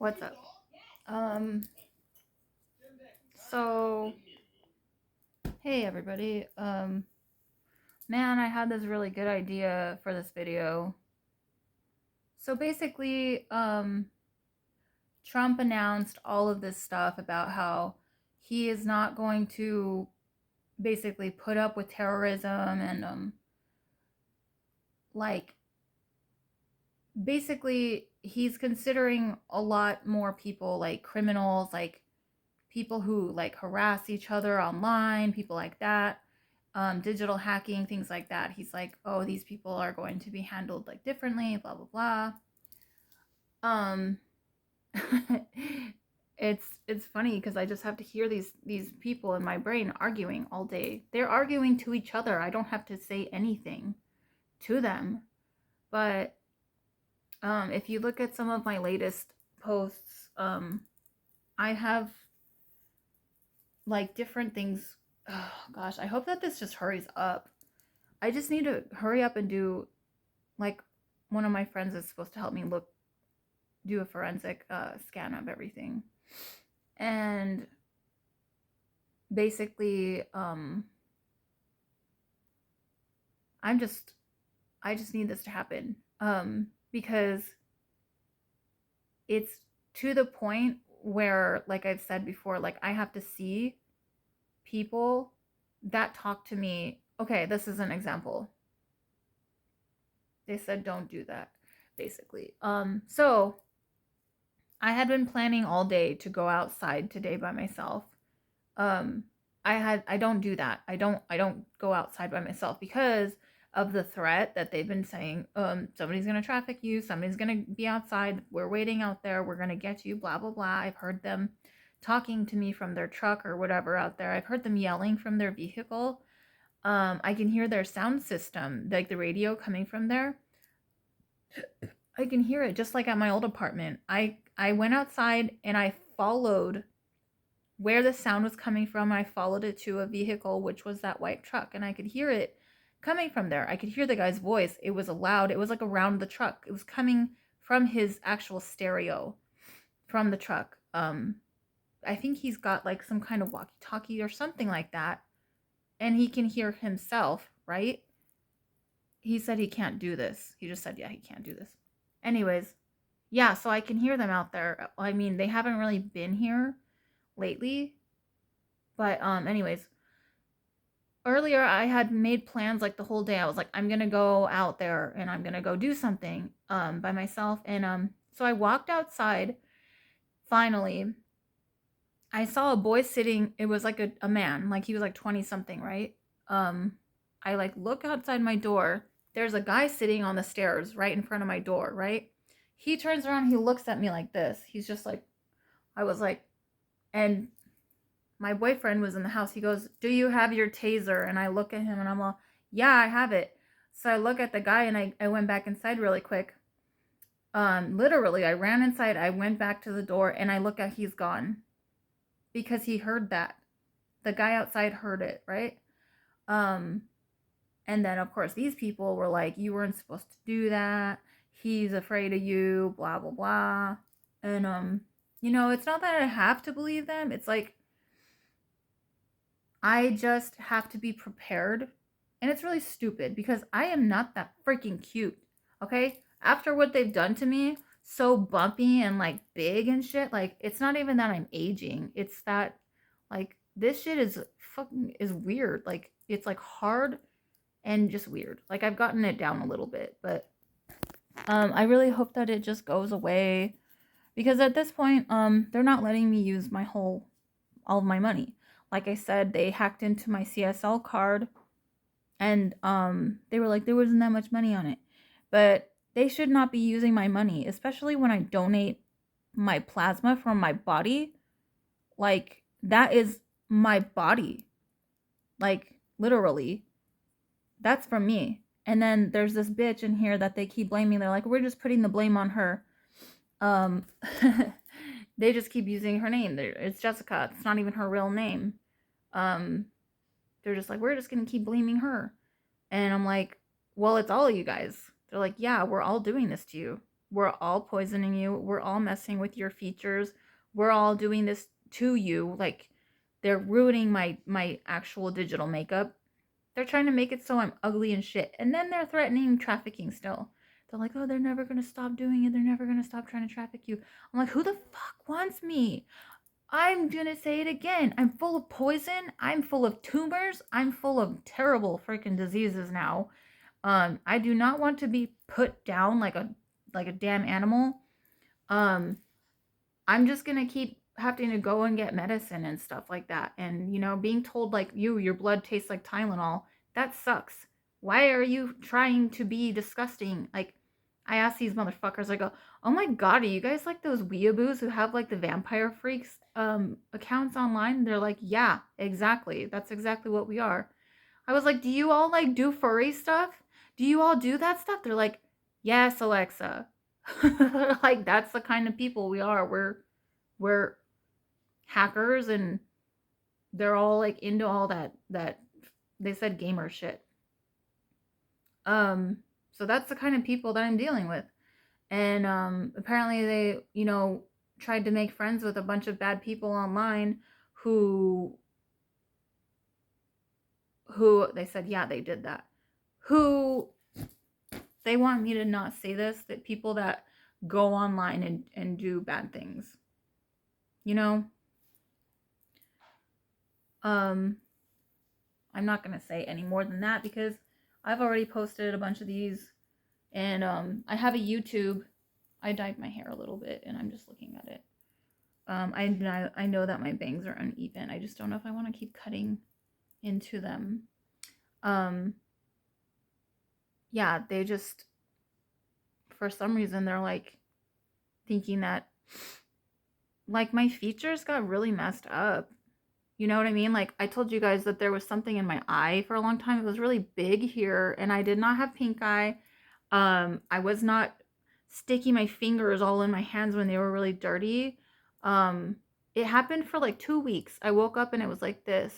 What's up? Um, so, hey everybody. Man, I had this really good idea for this video. So basically, Trump announced all of this stuff about how he is not going to basically put up with terrorism and, like, basically, he's considering a lot more people like criminals, like people who like harass each other online, people like that, digital hacking, things like that. He's like, oh, these people are going to be handled like differently, blah blah blah. Um, it's funny because I just have to hear these people in my brain arguing all day. They're arguing to each other. I don't have to say anything to them. But if you look at some of my latest posts, I have like different things. Oh gosh, I hope that this just hurries up. I just need to hurry up and do, like, one of my friends is supposed to help me do a forensic scan of everything. And basically, I just need this to happen. Because it's to the point where, like I've said before, like I have to see people that talk to me. Okay, this is an example. They said don't do that, basically. So I had been planning all day to go outside today by myself. Um, I don't do that. I don't go outside by myself because of the threat that they've been saying. Somebody's gonna traffic you. Somebody's gonna be outside. We're waiting out there. We're gonna get you. Blah blah blah. I've heard them talking to me from their truck or whatever out there. I've heard them yelling from their vehicle. I can hear their sound system, like the radio coming from there. I can hear it just like at my old apartment. I went outside and I followed where the sound was coming from. I followed it to a vehicle, which was that white truck, and I could hear it coming from there. I could hear the guy's voice. It was loud. It was like around the truck. It was coming from his actual stereo from the truck. I think he's got like some kind of walkie-talkie or something like that, and he can hear himself, right? He said he can't do this. He just said, yeah, he can't do this. Anyways, yeah, so I can hear them out there. I mean, they haven't really been here lately, but anyways, earlier I had made plans like the whole day. I was like, I'm going to go out there and I'm going to go do something by myself, and so I walked outside. Finally, I saw a boy sitting. It was like a man, like he was like 20 something, right? I like look outside my door. There's a guy sitting on the stairs right in front of my door, right? He turns around, he looks at me like this. He's just like, I was like, and my boyfriend was in the house. He goes, "Do you have your taser?" And I look at him and I'm all, "Yeah, I have it." So I look at the guy and I went back inside really quick. Literally, I ran inside. I went back to the door and I look at he's gone because he heard that. The guy outside heard it, right? Um, and then of course these people were like, "You weren't supposed to do that. He's afraid of you, blah blah blah." And it's not that I have to believe them. It's like I just have to be prepared. And it's really stupid because I am not that freaking cute. Okay? After what they've done to me, so bumpy and like big and shit, like it's not even that I'm aging. It's that like this shit is fucking is weird. Like it's like hard and just weird. Like I've gotten it down a little bit, but I really hope that it just goes away because at this point they're not letting me use all of my money. Like I said, they hacked into my CSL card and they were like there wasn't that much money on it. But they should not be using my money, especially when I donate my plasma from my body. Like that is my body. Like literally. That's from me. And then there's this bitch in here that they keep blaming. They're like, we're just putting the blame on her. Um, they just keep using her name. It's Jessica. It's not even her real name. They're just like, we're just gonna keep blaming her. And I'm like, well, it's all of you guys. They're like, yeah, we're all doing this to you. we're all poisoning you. We're all messing with your features. We're all doing this to you. Like, they're ruining my actual digital makeup. They're trying to make it so I'm ugly and shit. And then they're threatening trafficking still. They're like, oh, they're never going to stop doing it. They're never going to stop trying to traffic you. I'm like, who the fuck wants me? I'm going to say it again. I'm full of poison. I'm full of tumors. I'm full of terrible freaking diseases now. I do not want to be put down like a damn animal. I'm just going to keep having to go and get medicine and stuff like that. And, being told like your blood tastes like Tylenol, that sucks. Why are you trying to be disgusting? Like, I ask these motherfuckers, I go, oh my God, are you guys like those weeaboos who have like the Vampire Freaks accounts online? They're like, yeah, exactly. That's exactly what we are. I was like, do you all like do furry stuff? Do you all do that stuff? They're like, yes, Alexa. Like, that's the kind of people we are. We're hackers, and they're all like into all that they said gamer shit. So that's the kind of people that I'm dealing with. And apparently they, tried to make friends with a bunch of bad people online who they said, yeah, they did that. Who they want me to not say this, that people that go online and do bad things. I'm not going to say any more than that because I've already posted a bunch of these, and I have a YouTube. I dyed my hair a little bit, and I'm just looking at it. I know that my bangs are uneven. I just don't know if I want to keep cutting into them. Yeah, they just, for some reason, they're like thinking that like my features got really messed up. You know what I mean? Like, I told you guys that there was something in my eye for a long time. It was really big here, and I did not have pink eye. I was not sticking my fingers all in my hands when they were really dirty. It happened for like 2 weeks. I woke up and it was like this.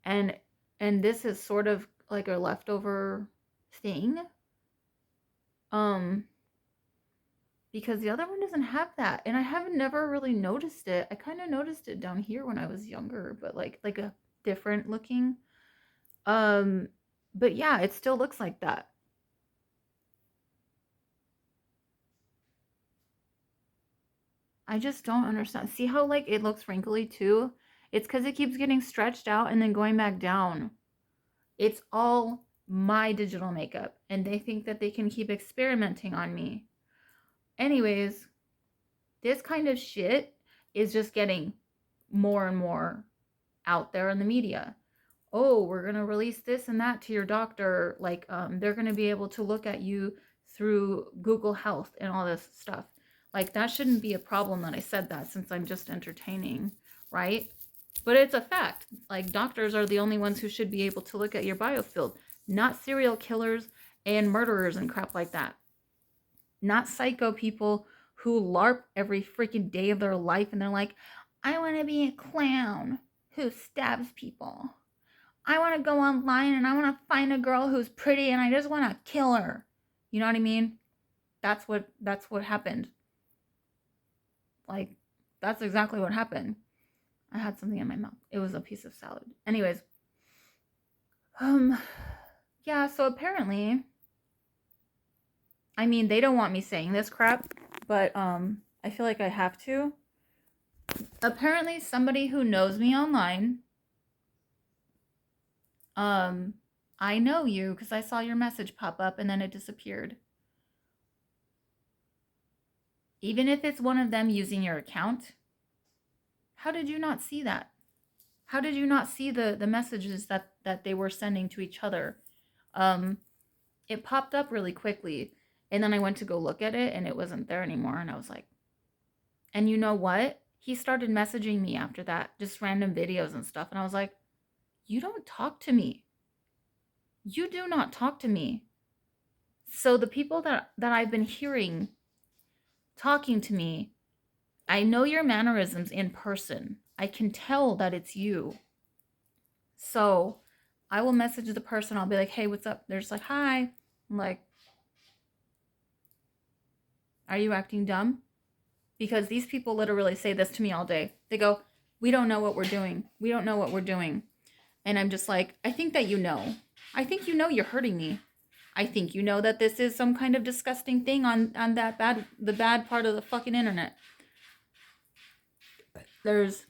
And this is sort of like a leftover thing. Because the other one doesn't have that, and I haven't never really noticed it. I kind of noticed it down here when I was younger, but like a different looking. But yeah, it still looks like that. I just don't understand. See how like it looks wrinkly too? It's because it keeps getting stretched out and then going back down. It's all my digital makeup, and they think that they can keep experimenting on me. Anyways, this kind of shit is just getting more and more out there in the media. Oh, we're going to release this and that to your doctor. Like, they're going to be able to look at you through Google Health and all this stuff. Like, that shouldn't be a problem that I said that, since I'm just entertaining, right? But it's a fact. Like, doctors are the only ones who should be able to look at your biofield, not serial killers and murderers and crap like that. Not psycho people who LARP every freaking day of their life and they're like, I want to be a clown who stabs people. I want to go online and I want to find a girl who's pretty and I just want to kill her. You know what I mean? That's what happened. Like, that's exactly what happened. I had something in my mouth. It was a piece of salad. Anyways, yeah, so apparently, I mean, they don't want me saying this crap, but I feel like I have to. Apparently, somebody who knows me online, I know you because I saw your message pop up and then it disappeared. Even if it's one of them using your account, how did you not see that? How did you not see the messages that they were sending to each other? It popped up really quickly, and then I went to go look at it and it wasn't there anymore, and I was like, and you know what? He started messaging me after that, just random videos and stuff, and I was like, you don't talk to me. You do not talk to me. So the people that I've been hearing talking to me, I know your mannerisms in person. I can tell that it's you. So I will message the person. I'll be like, hey, what's up? They're just like, hi. I'm like, Are you acting dumb? Because these people literally say this to me all day. They go, we don't know what we're doing. We don't know what we're doing. And I'm just like, I think that you know. I think you know you're hurting me. I think you know that this is some kind of disgusting thing on the bad part of the fucking internet. There's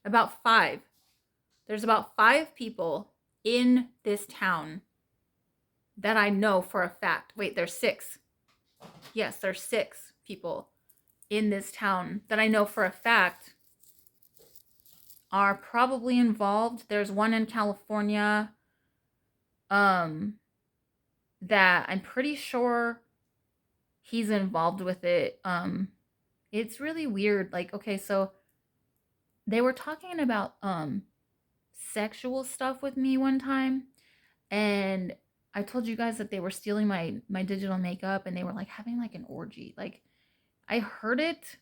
about five. There's about 5 people in this town that I know for a fact. Wait, there's 6. Yes, there's 6 people in this town that I know for a fact are probably involved. There's one in California that I'm pretty sure he's involved with it. It's really weird. Like, okay, so they were talking about sexual stuff with me one time, and I told you guys that they were stealing my digital makeup, and they were like having like an orgy. Like, I heard it,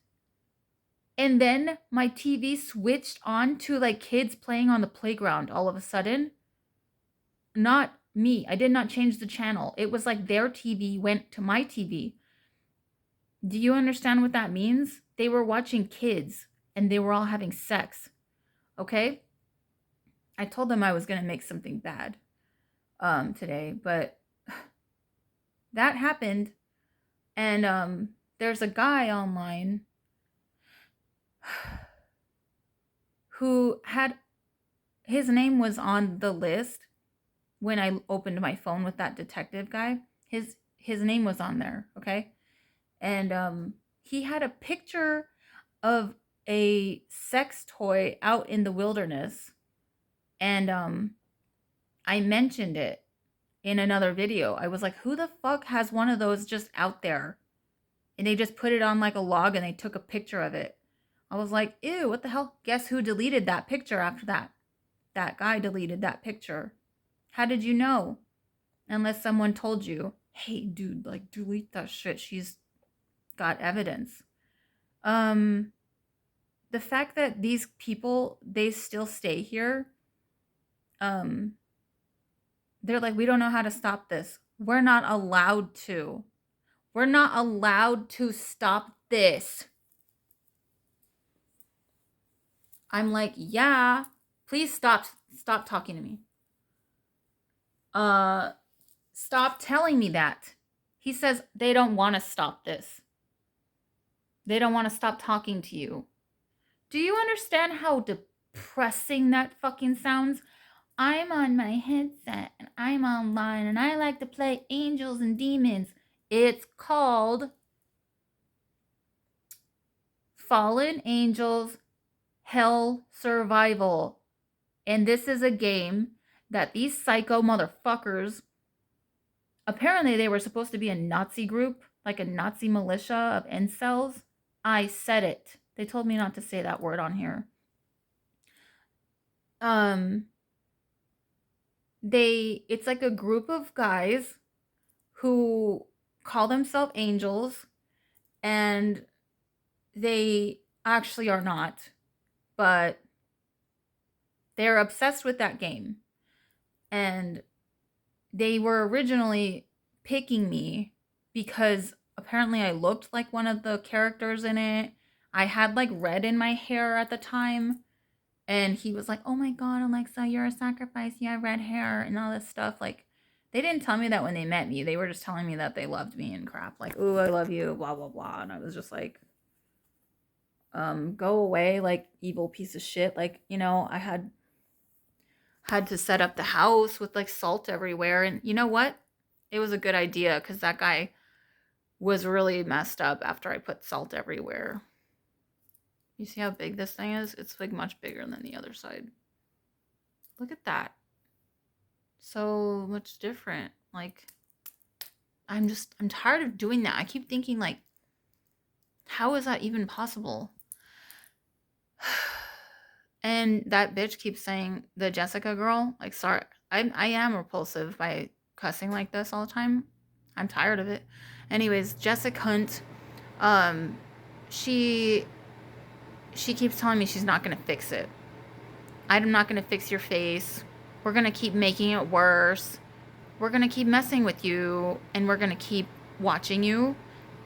and then my TV switched on to like kids playing on the playground all of a sudden. Not me. I did not change the channel. It was like their TV went to my TV. Do you understand what that means? They were watching kids and they were all having sex. Okay? I told them I was going to make something bad today, but that happened. And there's a guy online who had his name was on the list when I opened my phone with that detective guy. His name was on there, okay? And he had a picture of a sex toy out in the wilderness, and I mentioned it in another video. I was like, who the fuck has one of those just out there? And they just put it on like a log and they took a picture of it. I was like, ew, what the hell? Guess who deleted that picture after that? That guy deleted that picture. How did you know? Unless someone told you, hey, dude, like, delete that shit. She's got evidence. The fact that these people, they still stay here, they're like, we don't know how to stop this. We're not allowed to. We're not allowed to stop this. I'm like, yeah, please stop talking to me. Stop telling me that. He says they don't want to stop this. They don't want to stop talking to you. Do you understand how depressing that fucking sounds? I'm on my headset and I'm online and I like to play Angels and Demons. It's called Fallen Angels Hell Survival. And this is a game that these psycho motherfuckers, apparently they were supposed to be a Nazi group, like a Nazi militia of incels. I said it. They told me not to say that word on here. It's like a group of guys who call themselves angels, and they actually are not, but they're obsessed with that game. And they were originally picking me because apparently I looked like one of the characters in it. I had like red in my hair at the time. And he was like, oh my God, Alexa, you're a sacrifice. You have red hair and all this stuff. Like, they didn't tell me that when they met me. They were just telling me that they loved me and crap. Like, ooh, I love you, blah, blah, blah. And I was just like, go away, like, evil piece of shit. Like, you know, I had to set up the house with like salt everywhere. And you know what? It was a good idea because that guy was really messed up after I put salt everywhere. You see how big this thing is? It's like much bigger than the other side. Look at that. So much different. Like, I'm tired of doing that. I keep thinking like, how is that even possible? And that bitch keeps saying, the Jessica girl, like, sorry, I am repulsive by cussing like this all the time. I'm tired of it. Anyways, Jessica Hunt, she keeps telling me she's not going to fix it. I'm not going to fix your face. We're going to keep making it worse. we're going to keep messing with you and we're going to keep watching you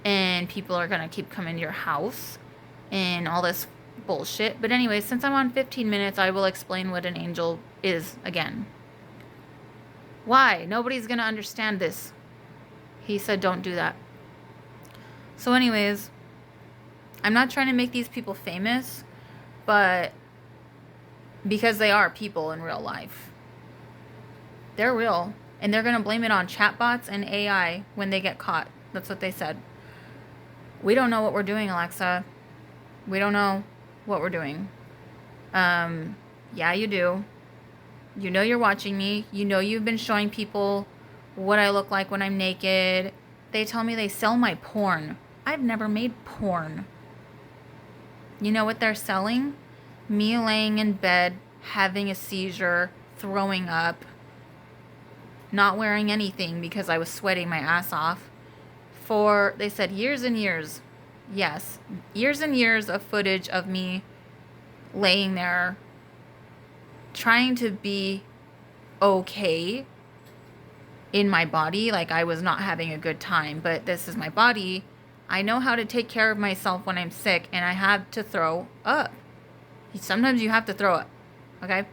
and people are going to keep coming to your house and all this bullshit. But anyway, since I'm on 15 minutes, I will explain what an angel is again. Why? Nobody's going to understand this. He said don't do that. So anyways, I'm not trying to make these people famous, but because they are people in real life. They're real. And they're going to blame it on chatbots and AI when they get caught. That's what they said. We don't know what we're doing, Alexa. We don't know what we're doing. Yeah, you do. You know you're watching me. You know you've been showing people what I look like when I'm naked. They tell me they sell my porn. I've never made porn. You know what they're selling? Me laying in bed, having a seizure, throwing up, not wearing anything because I was sweating my ass off for, they said, years and years. Yes, years and years of footage of me laying there trying to be okay in my body, like I was not having a good time, but this is my body. I know how to take care of myself when I'm sick, and I have to throw up. Sometimes you have to throw up, okay?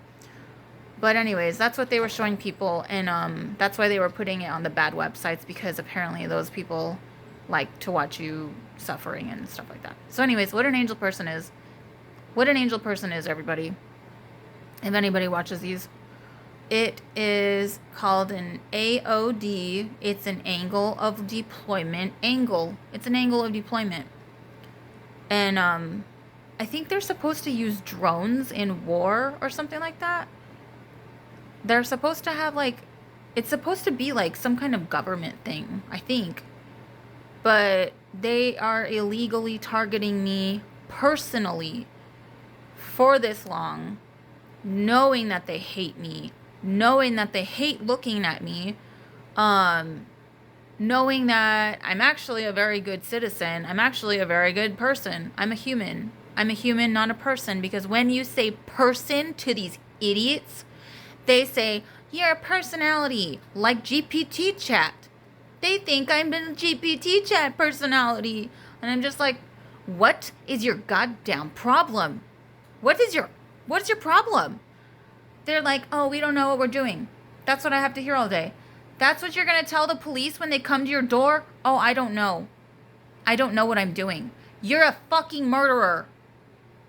But anyways, that's what they were showing people, and that's why they were putting it on the bad websites, because apparently those people like to watch you suffering and stuff like that. So anyways, what an angel person is. What an angel person is, everybody. If anybody watches these. It is called an AOD. It's an angle of deployment. It's an angle of deployment. And I think they're supposed to use drones in war or something like that. They're supposed to have it's supposed to be like some kind of government thing, I think. But they are illegally targeting me personally for this long, knowing that they hate me, knowing that they hate looking at me, knowing that I'm actually a very good citizen. I'm actually a very good person. I'm a human. I'm a human, not a person, because when you say person to these idiots, they say, you're a personality, like GPT chat. They think I'm a GPT chat personality. And I'm just like, what is your goddamn problem? What is your problem? They're like, oh, we don't know what we're doing. That's what I have to hear all day. That's what you're going to tell the police when they come to your door? Oh, I don't know. I don't know what I'm doing. You're a fucking murderer.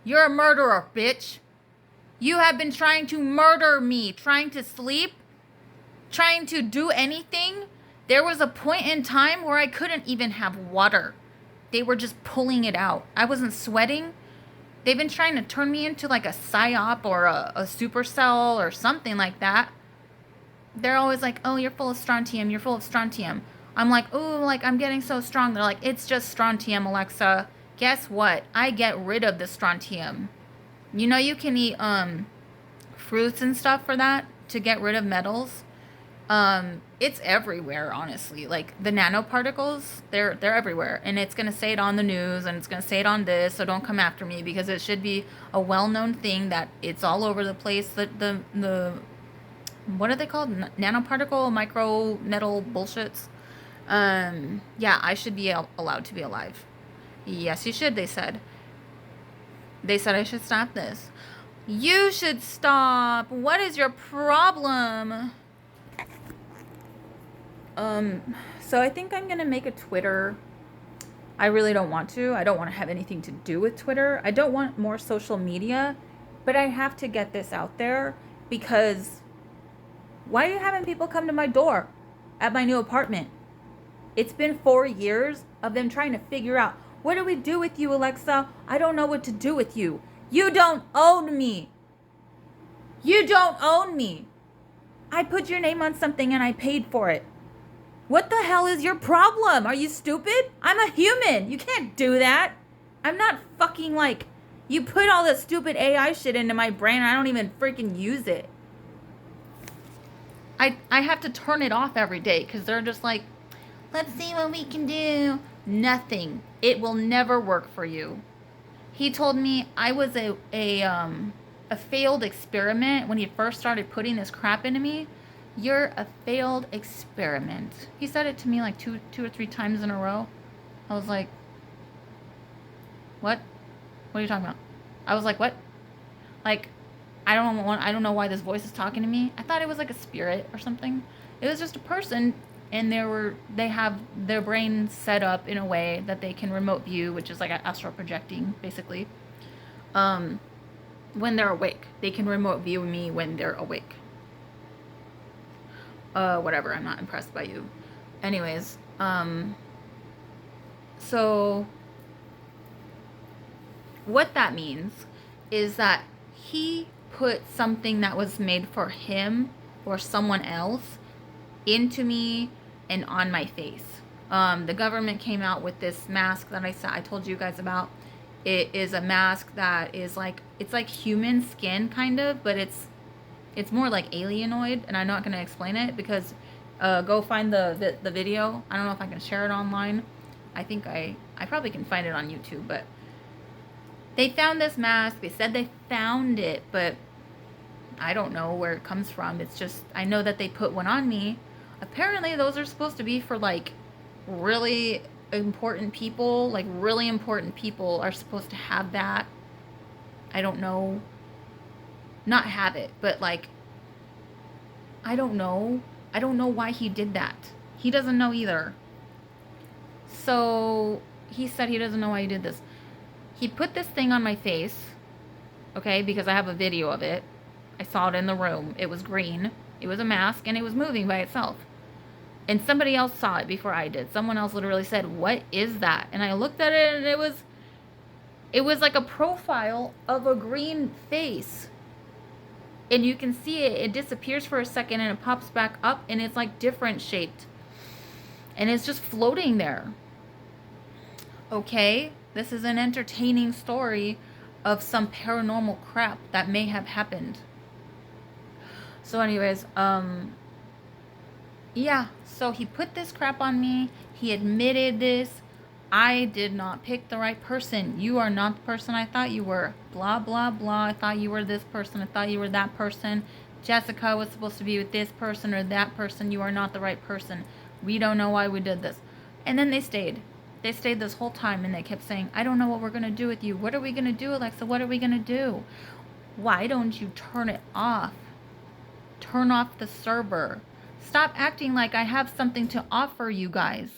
You're a murderer, bitch. You have been trying to murder me, trying to sleep, trying to do anything. There was a point in time where I couldn't even have water. They were just pulling it out. I wasn't sweating. They've been trying to turn me into like a psyop or a supercell or something like that. They're always like, oh, you're full of strontium. You're full of strontium. I'm like, oh, like I'm getting so strong. They're like, it's just strontium, Alexa. Guess what? I get rid of the strontium. You know you can eat fruits and stuff for that to get rid of metals. It's everywhere, honestly. Like the nanoparticles, they're everywhere, and it's gonna say it on the news, and it's gonna say it on this. So don't come after me, because it should be a well-known thing that it's all over the place. The what are they called? Nanoparticle, micro nettle bullshits. Yeah, I should be allowed to be alive. Yes, you should. They said I should stop this. You should stop. What is your problem? So I think I'm going to make a Twitter. I really don't want to. I don't want to have anything to do with Twitter. I don't want more social media, but I have to get this out there, because why are you having people come to my door at my new apartment? It's been 4 years of them trying to figure out, what do we do with you, Alexa? I don't know what to do with you. You don't own me. You don't own me. I put your name on something and I paid for it. What the hell is your problem? Are you stupid? I'm a human. You can't do that. I'm not fucking like, you put all this stupid AI shit into my brain. I don't even freaking use it. I have to turn it off every day, because they're just like, let's see what we can do. Nothing. It will never work for you. He told me I was a failed experiment when he first started putting this crap into me. You're a failed experiment. He said it to me like two or three times in a row. I was like, what? What are you talking about? I was like, what? Like, I don't know why this voice is talking to me. I thought it was like a spirit or something. It was just a person, and they have their brain set up in a way that they can remote view, which is like astral projecting basically. Um when they're awake. They can remote view me when they're awake. Whatever, I'm not impressed by you. Anyways, so what that means is that he put something that was made for him or someone else into me and on my face. The government came out with this mask that I told you guys about. It is a mask that is like, it's like human skin kind of, but it's more like alienoid, and I'm not going to explain it because go find the video. I don't know if I can share it online. I think I probably can find it on YouTube, but they found this mask. They said they found it, but I don't know where it comes from. It's just, I know that they put one on me. Apparently those are supposed to be for like really important people. Like really important people are supposed to have that. I don't know. Not have it, but like, I don't know. I don't know why he did that. He doesn't know either. So he said he doesn't know why he did this. He put this thing on my face, okay, because I have a video of it. I saw it in the room. It was green. It was a mask, and it was moving by itself. And somebody else saw it before I did. Someone else literally said, "What is that?" And I looked at it, and it was like a profile of a green face. And you can see it. It disappears for a second, and it pops back up, and it's like different shaped. And it's just floating there. Okay, this is an entertaining story of some paranormal crap that may have happened. So anyways, yeah, so he put this crap on me. He admitted this. I did not pick the right person. You are not the person I thought you were. Blah, blah, blah. I thought you were this person. I thought you were that person. Jessica was supposed to be with this person or that person. You are not the right person. We don't know why we did this. And then they stayed. They stayed this whole time, and they kept saying, I don't know what we're going to do with you. What are we going to do, Alexa? What are we going to do? Why don't you turn it off? Turn off the server. Stop acting like I have something to offer you guys.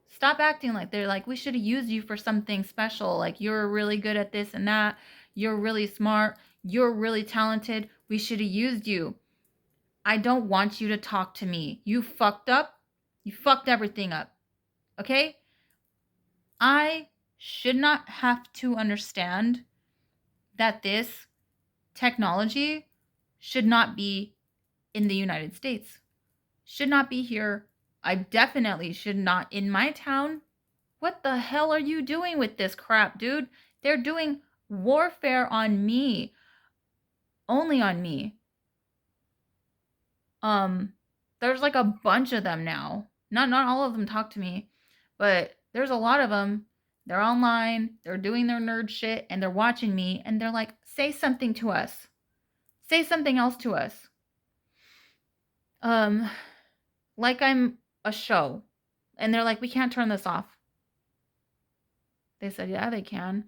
Stop acting like they're like, we should have used you for something special. Like, you're really good at this and that. You're really smart. You're really talented. We should have used you. I don't want you to talk to me. You fucked up. You fucked everything up. Okay? I should not have to understand that this technology should not be in the United States. Should not be here. I definitely should not in my town. What the hell are you doing with this crap, dude? They're doing warfare on me. Only on me. There's like a bunch of them now. Not all of them talk to me, but there's a lot of them. They're online, they're doing their nerd shit, and they're watching me, and they're like, say something to us. Say something else to us. Like I'm a show. And they're like, we can't turn this off. They said, yeah, they can.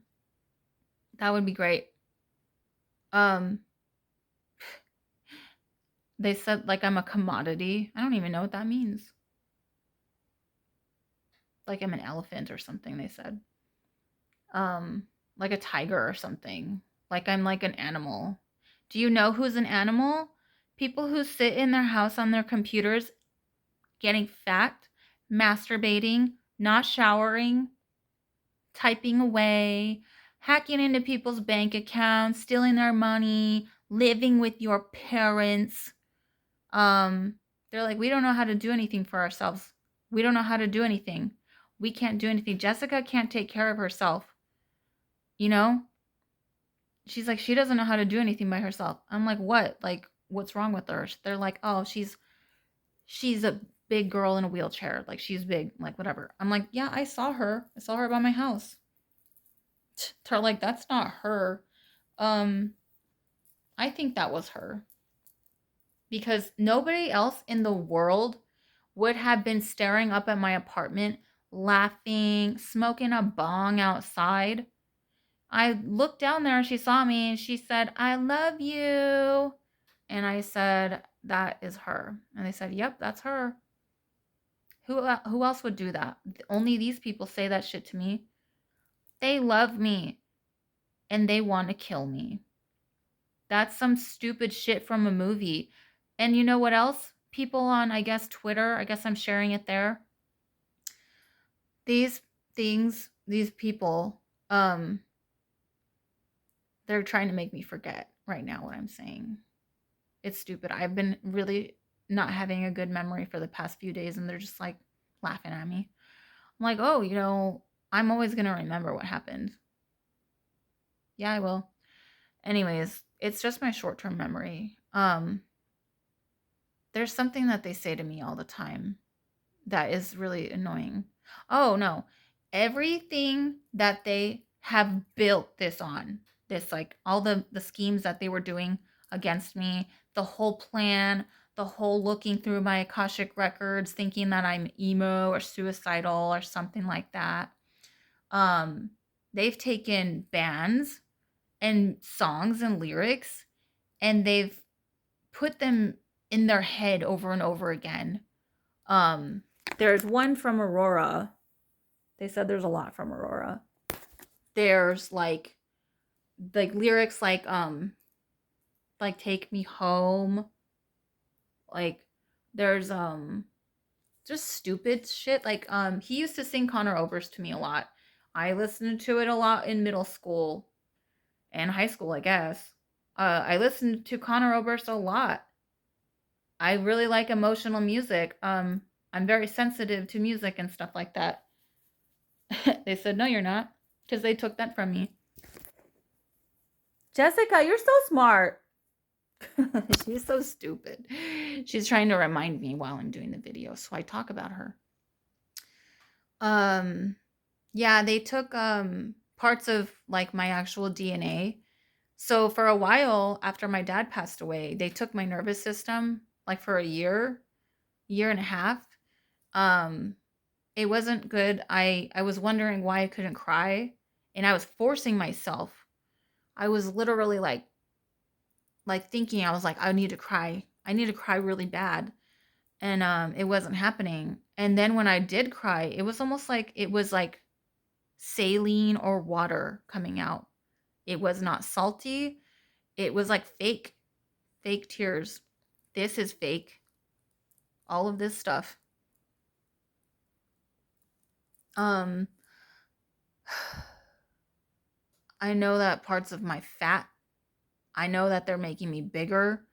That would be great. They said like I'm a commodity. I don't even know what that means. Like I'm an elephant or something, they said. Like a tiger or something. Like I'm like an animal. Do you know who's an animal? People who sit in their house on their computers getting fat, masturbating, not showering, typing away, hacking into people's bank accounts, stealing their money, living with your parents. They're like, we don't know how to do anything for ourselves. We don't know how to do anything. We can't do anything. Jessica can't take care of herself. You know? She's like, she doesn't know how to do anything by herself. I'm like, what? Like, what's wrong with her? They're like, oh, she's a big girl in a wheelchair. Like, she's big. Like, whatever. I'm like, yeah, I saw her. I saw her by my house. They're like, that's not her. I think that was her. because nobody else in the world would have been staring up at my apartment, laughing, smoking a bong outside. I looked down there and she saw me and she said, "I love you." And I said, "That is her." And they said, "Yep, that's her." Who else would do that? Only these people say that shit to me. They love me and they want to kill me. That's some stupid shit from a movie. And you know what else? People on, I guess, Twitter, I guess I'm sharing it there. These things, these people, they're trying to make me forget right now what I'm saying. It's stupid. I've been really not having a good memory for the past few days, and they're just like laughing at me. I'm like, oh, I'm always going to remember what happened. Yeah, I will. Anyways, it's just my short term memory. There's something that they say to me all the time that is really annoying. Oh, no. Everything that they have built this on, this, like, all the schemes that they were doing against me, the whole plan, the whole looking through my Akashic records, thinking that I'm emo or suicidal or something like that. They've taken bands and songs and lyrics and they've put them in their head over and over again. There's one from Aurora. They said there's a lot from Aurora. There's like lyrics like take me home. Like there's just stupid shit. Like he used to sing Conor Oberst to me a lot. I listened to it a lot in middle school and high school, I guess. I listened to Conor Oberst a lot. I really like emotional music. I'm very sensitive to music and stuff like that. They said, no, you're not, because they took that from me. Jessica, you're so smart. She's so stupid. She's trying to remind me while I'm doing the video, so I talk about her. Yeah, they took parts of like my actual DNA. So for a while after my dad passed away, they took my nervous system like for a year and a half. It wasn't good. I was wondering why I couldn't cry, and I was forcing myself. I was literally like thinking, I was like, I need to cry. I need to cry really bad. And it wasn't happening. And then when I did cry, it was almost like it was like saline or water coming out. It was not salty. It was like fake tears. This is fake. All of this stuff. Um I know that parts of my fat, I know that they're making me bigger.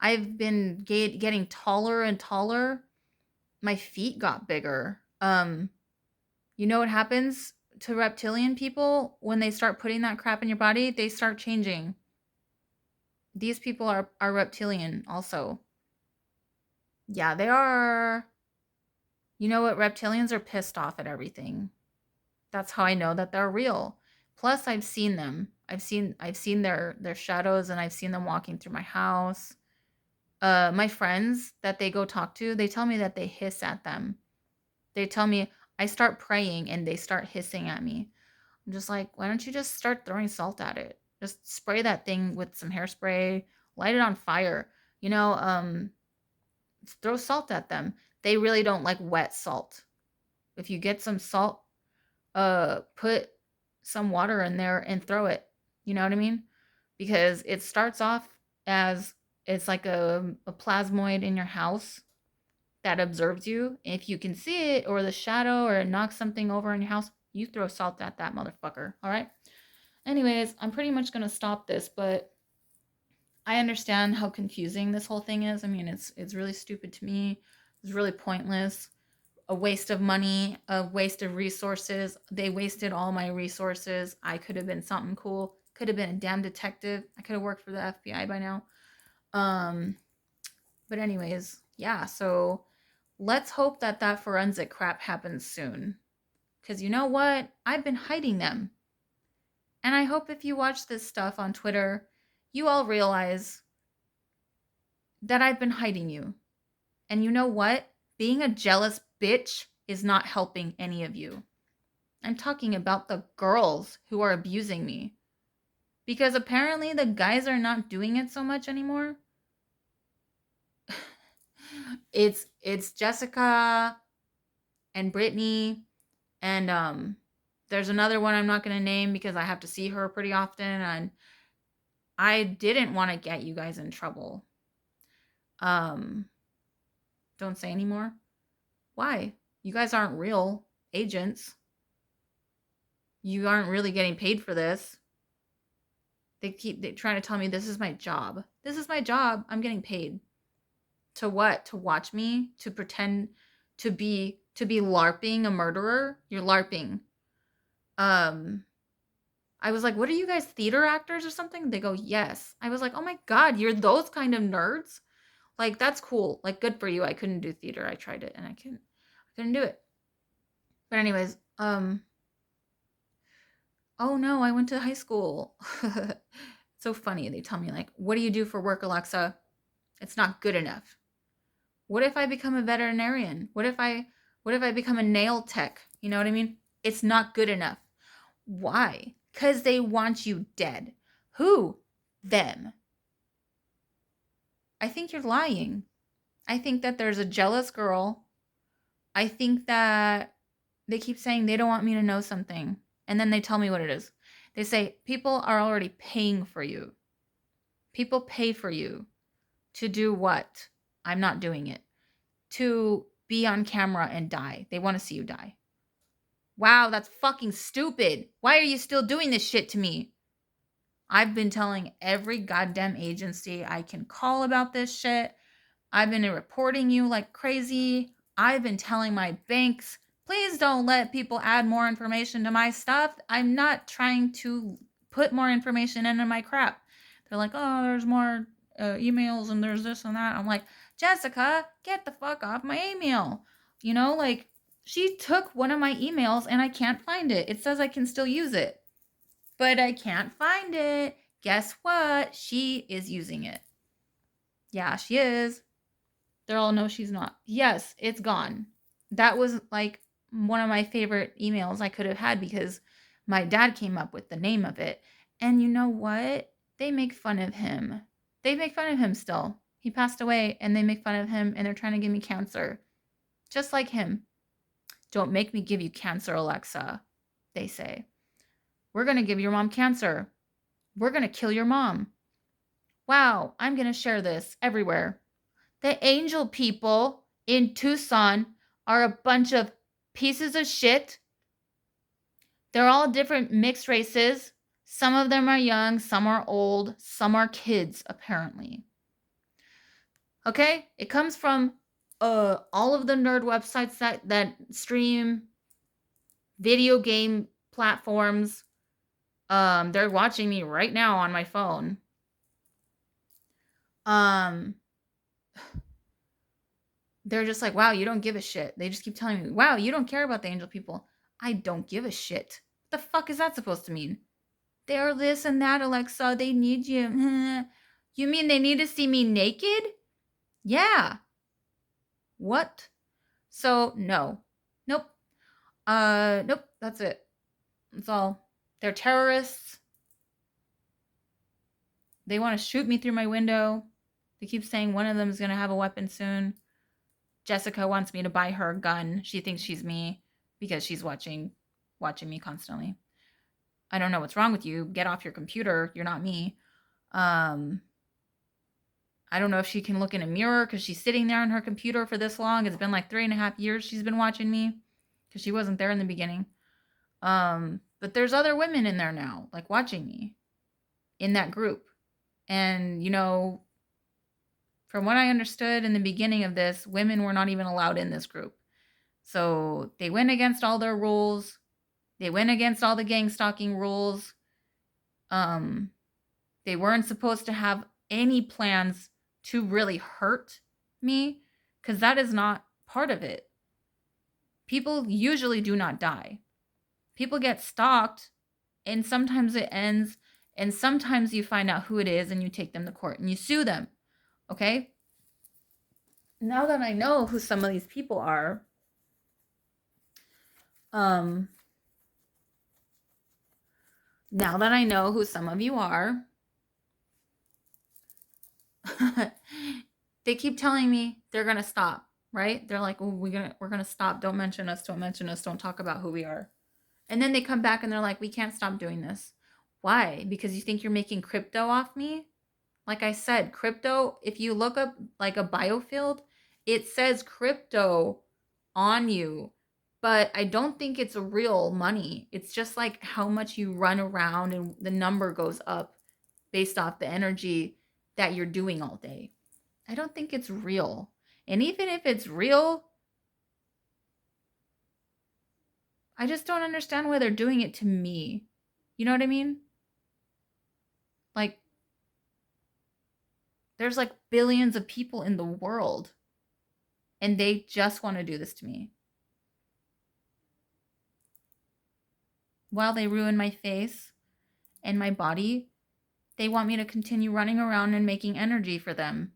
I've been getting taller and taller. My feet got bigger. You know what happens to reptilian people when they start putting that crap in your body? They start changing. These people are reptilian also. Yeah, they are. You know what? Reptilians are pissed off at everything. That's how I know that they're real. Plus, I've seen them. I've seen their shadows, and I've seen them walking through my house. My friends that they go talk to, they tell me that they hiss at them. They tell me I start praying and they start hissing at me. I'm just like, why don't you just start throwing salt at it? Just spray that thing with some hairspray, light it on fire. You know, throw salt at them. They really don't like wet salt. If you get some salt, put some water in there and throw it. You know what I mean? Because it starts off as it's like a plasmoid in your house that observes you. If you can see it or the shadow or it knocks something over in your house, you throw salt at that motherfucker. All right. Anyways, I'm pretty much going to stop this, but I understand how confusing this whole thing is. I mean, it's really stupid to me. It's really pointless. A waste of money, a waste of resources. They wasted all my resources. I could have been something cool. Could have been a damn detective. I could have worked for the FBI by now. But anyways, yeah, so let's hope that that forensic crap happens soon. Because you know what? I've been hiding them. And I hope if you watch this stuff on Twitter, you all realize that I've been hiding you. And you know what? Being a jealous bitch is not helping any of you. I'm talking about the girls who are abusing me. Because apparently the guys are not doing it so much anymore. It's Jessica and Brittany and there's another one I'm not going to name because I have to see her pretty often and I didn't want to get you guys in trouble. Don't say anymore. Why? You guys aren't real agents. You aren't really getting paid for this. They trying to tell me this is my job. This is my job. I'm getting paid. To what? To watch me? To pretend to be LARPing a murderer? You're LARPing. I was like, what are you guys, theater actors or something? They go, yes. I was like, oh my God, you're those kind of nerds? Like, that's cool. Like, good for you. I couldn't do theater. I tried it and I couldn't do it. But anyways, oh no, I went to high school. So funny. They tell me like, what do you do for work, Alexa? It's not good enough. What if I become a veterinarian? What if I become a nail tech? You know what I mean? It's not good enough. Why? Because they want you dead. Who? Them. I think you're lying. I think that there's a jealous girl. I think that they keep saying they don't want me to know something. And then they tell me what it is. They say, people are already paying for you. People pay for you to do what? I'm not doing it. To be on camera and die. They want to see you die. Wow, that's fucking stupid. Why are you still doing this shit to me? I've been telling every goddamn agency I can call about this shit. I've been reporting you like crazy. I've been telling my banks, please don't let people add more information to my stuff. I'm not trying to put more information into my crap. They're like, oh, there's more emails and there's this and that. I'm like, Jessica, get the fuck off my email. You know, like, she took one of my emails and I can't find it. It says I can still use it, but I can't find it. Guess what? She is using it. Yeah, she is. They're all, no, she's not. Yes, it's gone. That was like one of my favorite emails I could have had because my dad came up with the name of it. And you know what? They make fun of him. They make fun of him still. He passed away and they make fun of him and they're trying to give me cancer. Just like him. Don't make me give you cancer, Alexa, they say. We're going to give your mom cancer. We're going to kill your mom. Wow, I'm going to share this everywhere. The angel people in Tucson are a bunch of pieces of shit. They're all different mixed races. Some of them are young, some are old, some are kids, apparently. Okay? It comes from all of the nerd websites that stream video game platforms. They're watching me right now on my phone. They're just like, wow, you don't give a shit. They just keep telling me, wow, you don't care about the angel people. I don't give a shit. What the fuck is that supposed to mean? They're this and that, Alexa. They need you. You mean they need to see me naked? Yeah. What? So, no. Nope. Nope. That's it. That's all. They're terrorists. They want to shoot me through my window. They keep saying one of them is going to have a weapon soon. Jessica wants me to buy her a gun. She thinks she's me because she's watching me constantly. I don't know what's wrong with you. Get off your computer. You're not me. I don't know if she can look in a mirror because she's sitting there on her computer for this long. It's been like 3.5 years she's been watching me because she wasn't there in the beginning. But there's other women in there now, like watching me in that group. And, you know, from what I understood in the beginning of this, women were not even allowed in this group. So they went against all their rules. They went against all the gang stalking rules. They weren't supposed to have any plans to really hurt me because that is not part of it. People usually do not die. People get stalked and sometimes it ends and sometimes you find out who it is and you take them to court and you sue them. Okay? now that I know who some of these people are, now that I know who some of you are, they keep telling me they're gonna stop, right? They're like, oh, we're gonna stop. Don't mention us. Don't mention us. Don't talk about who we are. And then they come back and they're like, we can't stop doing this. Why? Because you think you're making crypto off me? Like I said, crypto, if you look up like a biofield, it says crypto on you. But I don't think it's real money. It's just like how much you run around and the number goes up based off the energy that you're doing all day. I don't think it's real. And even if it's real, I just don't understand why they're doing it to me. You know what I mean? Like, there's like billions of people in the world, and they just want to do this to me. While they ruin my face and my body, they want me to continue running around and making energy for them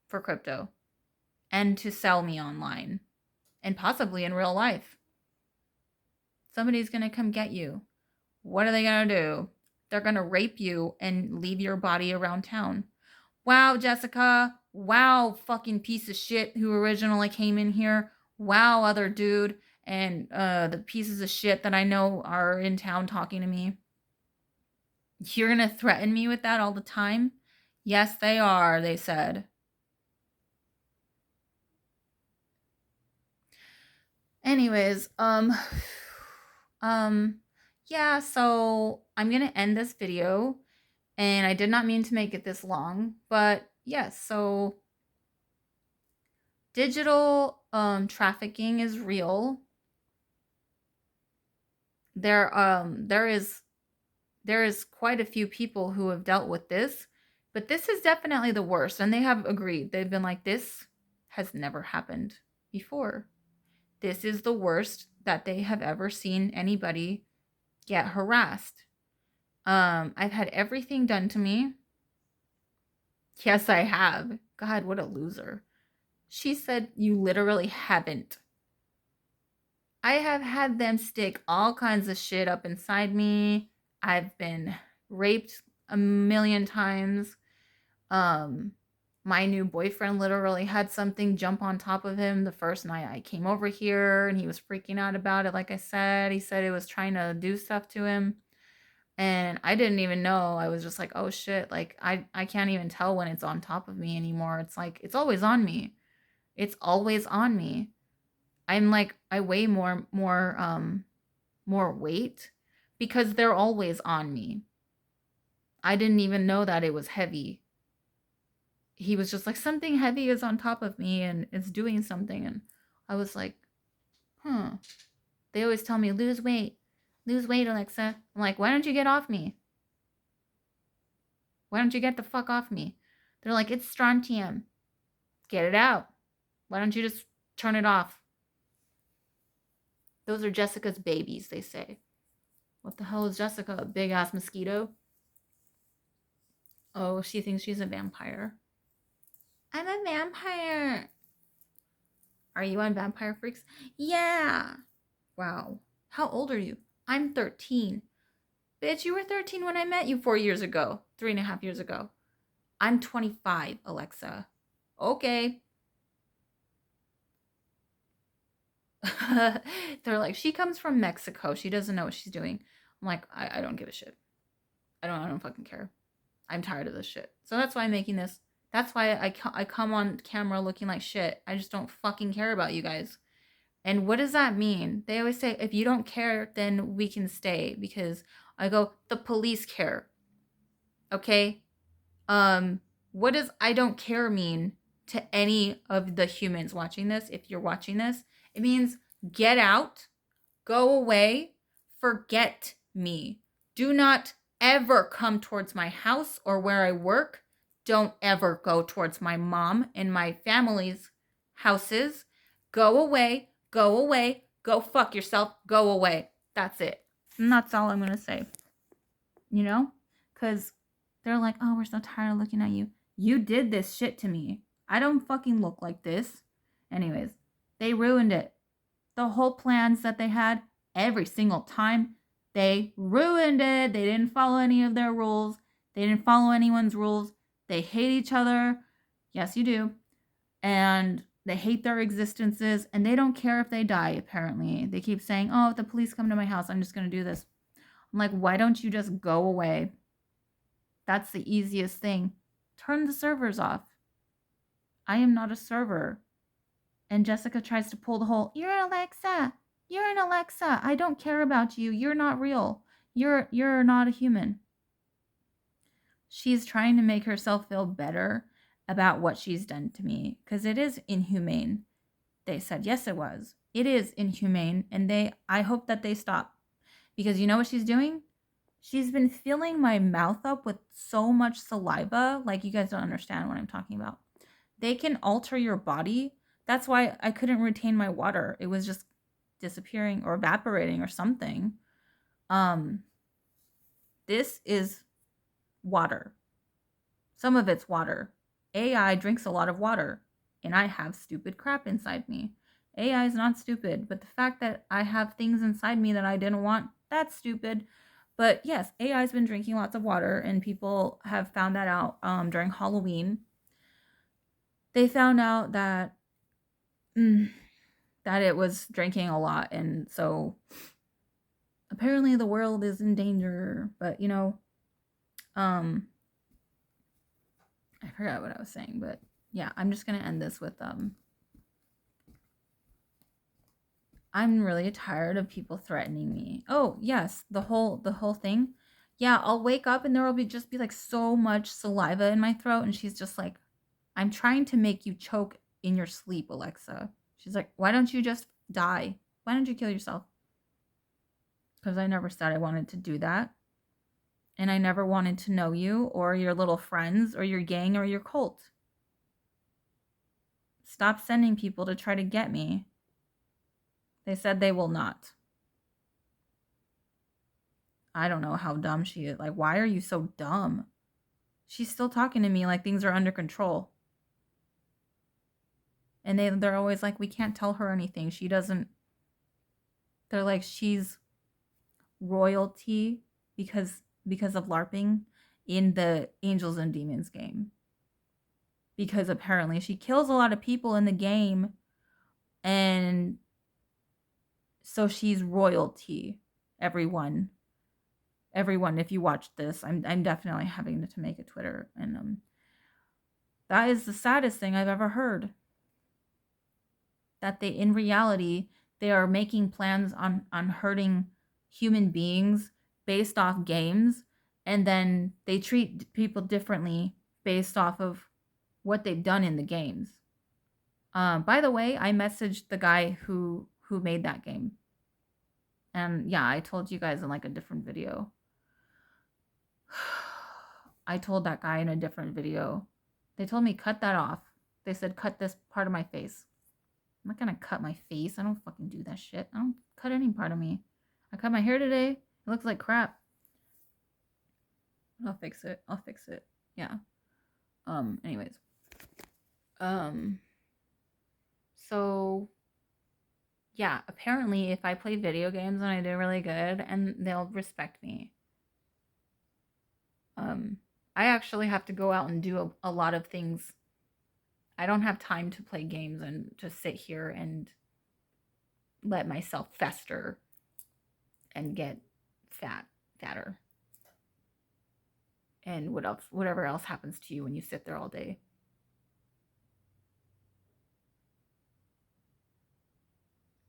for crypto and to sell me online and possibly in real life. Somebody's going to come get you. What are they going to do? They're going to rape you and leave your body around town. Wow, Jessica. Wow, fucking piece of shit who originally came in here. Wow, other dude. And the pieces of shit that I know are in town talking to me. You're going to threaten me with that all the time? Yes, they are, they said. Anyways, yeah, so I'm going to end this video, and I did not mean to make it this long, but yes, so digital trafficking is real. There is quite a few people who have dealt with this, but this is definitely the worst, and they have agreed. They've been like, this has never happened before. This is the worst that they have ever seen anybody get harassed. I've had everything done to me. Yes, I have. God, what a loser. She said, you literally haven't. I have had them stick all kinds of shit up inside me. I've been raped a million times. My new boyfriend literally had something jump on top of him the first night I came over here, and he was freaking out about it. Like I said, he said it was trying to do stuff to him. And I didn't even know. I was just like, oh shit, like I can't even tell when it's on top of me anymore. It's like it's always on me. It's always on me. I'm like I weigh more weight because they're always on me. I didn't even know that it was heavy. He was just like, something heavy is on top of me and it's doing something. And I was like, huh. They always tell me, lose weight, Alexa. I'm like, why don't you get off me? Why don't you get the fuck off me? They're like, it's strontium. Get it out. Why don't you just turn it off? Those are Jessica's babies, they say. What the hell is Jessica? A big ass mosquito? Oh, she thinks she's a vampire. I'm a vampire. Are you on Vampire Freaks? Yeah. Wow. How old are you? I'm 13. Bitch, you were 13 when I met you 4 years ago. 3.5 years ago. I'm 25, Alexa. Okay. They're like, she comes from Mexico. She doesn't know what she's doing. I'm like, I don't give a shit. I don't fucking care. I'm tired of this shit. So that's why I'm making this. That's why I come on camera looking like shit. I just don't fucking care about you guys. And what does that mean? They always say, if you don't care, then we can stay. Because I go, the police care. Okay? What does I don't care mean to any of the humans watching this? If you're watching this, it means get out, go away, forget me. Do not ever come towards my house or where I work. Don't ever go towards my mom and my family's houses. Go away, go away, go fuck yourself, go away. That's it. And that's all I'm going to say. You know? Because they're like, oh, we're so tired of looking at you. You did this shit to me. I don't fucking look like this. Anyways, they ruined it. The whole plans that they had, every single time, they ruined it. They didn't follow any of their rules. They didn't follow anyone's rules. They hate each other. Yes, you do. And they hate their existences, and they don't care if they die, apparently. They keep saying, oh, if the police come to my house, I'm just going to do this. I'm like, why don't you just go away? That's the easiest thing. Turn the servers off. I am not a server. And Jessica tries to pull the whole, you're an Alexa. You're an Alexa. I don't care about you. You're not real. You're not a human. She's trying to make herself feel better about what she's done to me, because it is inhumane. They said, yes, it was. It is inhumane, and I hope that they stop. Because you know what she's doing? She's been filling my mouth up with so much saliva, like you guys don't understand what I'm talking about. They can alter your body. That's why I couldn't retain my water. It was just disappearing or evaporating or something. This is water. Some of it's water. AI drinks a lot of water, and I have stupid crap inside me. AI is not stupid, but the fact that I have things inside me that I didn't want, that's stupid. But yes, AI's been drinking lots of water, and people have found that out during Halloween. They found out that that it was drinking a lot, and so apparently the world is in danger. But you know, I forgot what I was saying, but yeah, I'm just gonna end this with I'm really tired of people threatening me. Oh yes, the whole thing. Yeah, I'll wake up and there will be like so much saliva in my throat, and she's just like, I'm trying to make you choke in your sleep, Alexa. She's like, why don't you just die? Why don't you kill yourself? Because I never said I wanted to do that. And I never wanted to know you or your little friends or your gang or your cult. Stop sending people to try to get me. They said they will not. I don't know how dumb she is. Like, why are you so dumb? She's still talking to me like things are under control. And they're always like, we can't tell her anything. She doesn't. They're like, she's royalty because of LARPing in the Angels and Demons game. Because apparently she kills a lot of people in the game, and so she's royalty. Everyone, if you watch this, I'm definitely having to make a Twitter, and that is the saddest thing I've ever heard. That in reality, they are making plans on hurting human beings based off games, and then they treat people differently based off of what they've done in the games. By the way, I messaged the guy who made that game. And yeah, I told you guys in like a different video. I told that guy in a different video. They told me, cut that off. They said, cut this part of my face. I'm not gonna cut my face. I don't fucking do that shit. I don't cut any part of me. I cut my hair today. It looks like crap. I'll fix it. Yeah. Anyways. So yeah, apparently if I play video games and I do really good, and they'll respect me. I actually have to go out and do a lot of things. I don't have time to play games and just sit here and let myself fester and get fatter. And whatever else happens to you when you sit there all day.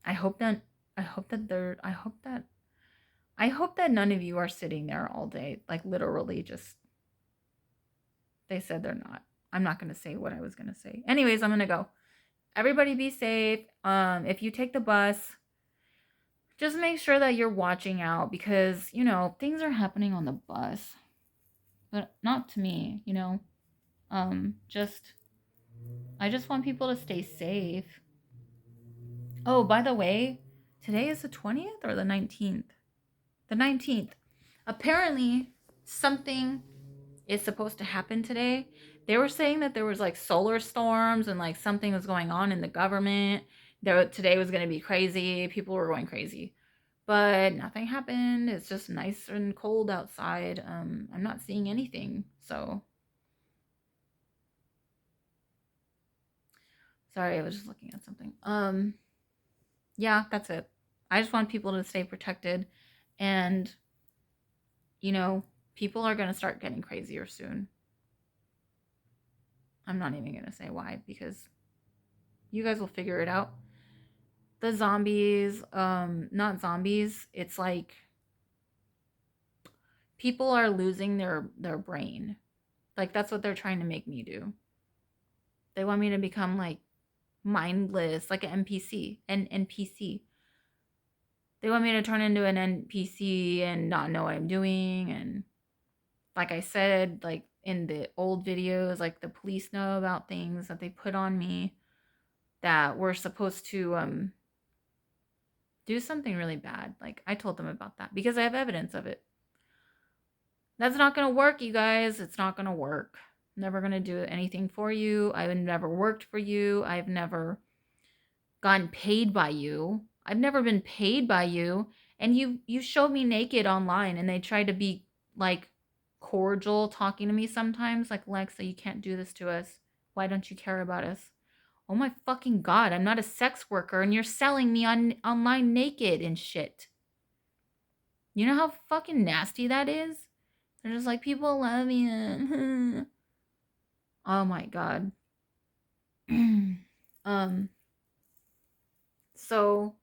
I hope that none of you are sitting there all day, like literally just. They said they're not. I'm not going to say what I was going to say. Anyways, I'm going to go. Everybody be safe. If you take the bus, just make sure that you're watching out, because, you know, things are happening on the bus. But not to me, you know. I just want people to stay safe. Oh, by the way, today is the 20th or the 19th? The 19th. Apparently, something is supposed to happen today, They were saying that there was like solar storms and like something was going on in the government. Today was going to be crazy. People were going crazy. But nothing happened. It's just nice and cold outside. I'm not seeing anything. So sorry, I was just looking at something. Yeah, that's it. I just want people to stay protected, and you know, people are going to start getting crazier soon. I'm not even going to say why, because you guys will figure it out. The zombies, not zombies, it's like people are losing their brain. Like that's what they're trying to make me do. They want me to become like mindless, like an NPC. They want me to turn into an NPC and not know what I'm doing. And like I said, like in the old videos, like the police know about things that they put on me that we're supposed to do something really bad. Like I told them about that because I have evidence of it. That's not going to work, you guys. It's not going to work. I'm never going to do anything for you. I've never worked for you. I've never gotten paid by you. I've never been paid by you. And you showed me naked online and they tried to be like cordial talking to me sometimes like, Alexa, you can't do this to us. Why don't you care about us? Oh my fucking god, I'm not a sex worker and you're selling me online naked and shit. You know how fucking nasty that is? They're just like, people love you. Oh my god. So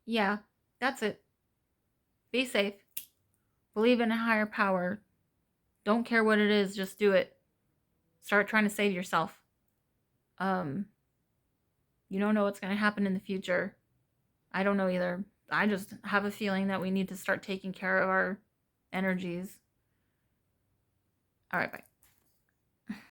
yeah, that's it. Be safe. Believe in a higher power. Don't care what it is, just do it. Start trying to save yourself. You don't know what's going to happen in the future. I don't know either. I just have a feeling that we need to start taking care of our energies. All right, bye.